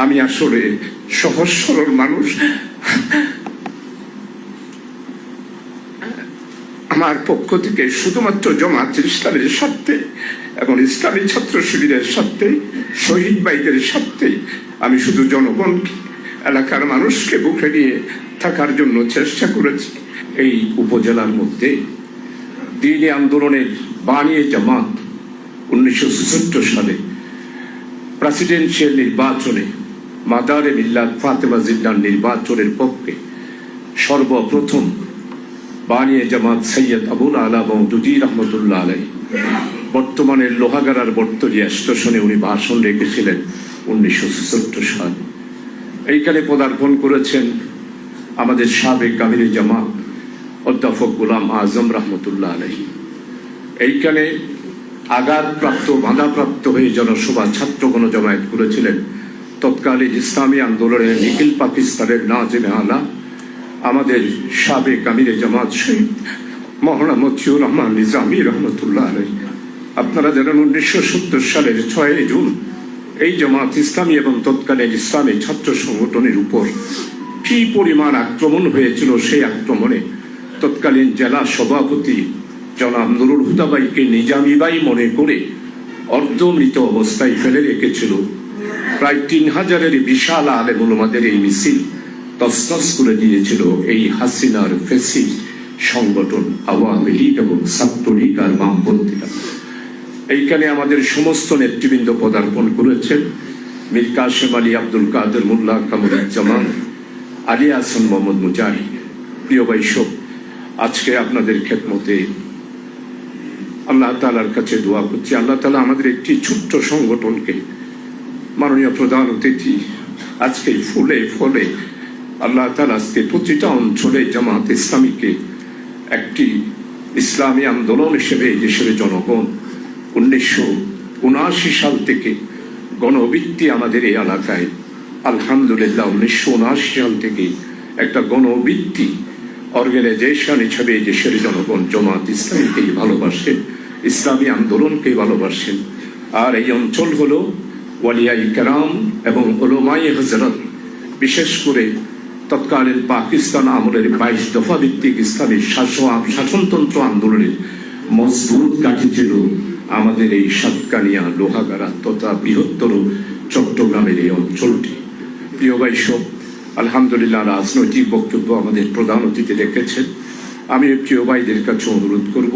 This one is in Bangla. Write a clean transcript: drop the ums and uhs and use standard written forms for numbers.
আমি আসলে সহজ সরল মানুষ। আমার পক্ষ থেকে শুধুমাত্র জামায়াতে ইসলামের স্বার্থে এবং ইসলামী ছাত্র শিবিরের স্বার্থে, শহীদ ভাইদের স্বার্থে আমি শুধু জনগণ, এলাকার মানুষকে বুকে নিয়ে থাকার জন্য চেষ্টা করেছি। এই উপজেলার মধ্যে দ্বীনি আন্দোলনের বানিয়ে জামাত 1976 সালে প্রেসিডেন্সিয়াল নির্বাচনে মাদারে মিল্লাত ফাতেমা জিন্নার নির্বাচনের পক্ষে সর্বপ্রথম বানিয়ে জামাত সৈয়দ আবুল আলা মওদুদী রহমতুল্লাহ আলাইহি বর্তমানের লোহাগাড়ার বর্তরিয়া স্টেশনে উনি ভাষণ রেখেছিলেন 1976 সালে। এইখানে পদার্পণ করেছেন আমাদের সাবেক আমিরে জামাত অধ্যাপক গোলাম আজম রহমতুল্লাহ আলাইহি। এইখানে আঘাতপ্রাপ্ত, বাধাপ্রাপ্ত হয়ে জনসভা ছাত্র গণজমায়েত করেছিলেন তৎকালীন ইসলামী আন্দোলনের নিখিল পাকিস্তানের নাজিম আলা আমাদের সাবেক আমিরে জামাত শহীদ মওলানা মতিউর রহমান নিজামী রহমতুল্লাহ আলাইহি। আপনারা জানেন 1970 সালের 6 জুন এই জামাত ইসলামী এবং তৎকালীন ইসলামী ছাত্র সংগঠনের উপর কি পরিমাণ আক্রমণ হয়েছিল। সেই আক্রমণে তৎকালীন জেলা সভাপতি জনাব নুরুল হুদা ভাইকে নিজামী ভাই মনে করে অর্ধমৃত অবস্থায় ফেলে রেখেছিল। প্রায় 3000-এর বিশাল আলেম উলামাদের এই মিছিল তছনছ করে দিয়েছিল এই হাসিনার ফ্যাসিস্ট সংগঠন আওয়ামী লীগ এবং ছাত্রলীগ আর বামপন্থীরা। এইখানে আমাদের সমস্ত নেতৃবৃন্দ পদার্পণ করেছেন। মীর কাসেম আলী, আব্দুল কাদের মোল্লা, কামরুজ্জামান, আলী হাসান, মোহাম্মদ মুজাহিদ। প্রিয় ভাই সব, আজকে আপনাদের খেদমতে আল্লাহ তাআলার কাছে দোয়া করছি, আল্লাহ তাআলা আমাদের একটি ছোট্ট সংগঠনকে, মাননীয় প্রধান অতিথি আজকে ফুলে ফলে আল্লাহ তাআলা আজকে প্রতিটা অঞ্চলে জামাত ইসলামীকে একটি ইসলামী আন্দোলন হিসেবে দেশের জনগণ 1979 সাল থেকে গণভিত্তি আমাদের এই এলাকায় আলহামদুলিল্লাহ 1979 সাল থেকে একটা গণভিত্তি অর্গানাইজেশন হিসেবে দেশের জনগণ জামাত ইসলামীকেই ভালোবাসেন, ইসলামী আন্দোলনকেই ভালোবাসেন। আর এই অঞ্চল হলো ওয়ালিয়ায়ে কেরাম এবং উলামায়ে হযরত, বিশেষ করে তৎকালীন পাকিস্তান আমলের 22 দফা ভিত্তিক ইসলামী শাসনতন্ত্র আন্দোলনের মজবুত ঘাঁটি ছিল আমাদের এই সাতকানিয়া, লোহাগাড়া তথা বৃহত্তর চট্টগ্রামের এই অঞ্চলটি। প্রিয় ভাই সব, আলহামদুলিল্লাহ রাজনৈতিক বক্তব্য আমাদের প্রধান অতিথি রেখেছেন। আমি প্রিয় ভাইদের কাছে অনুরোধ করব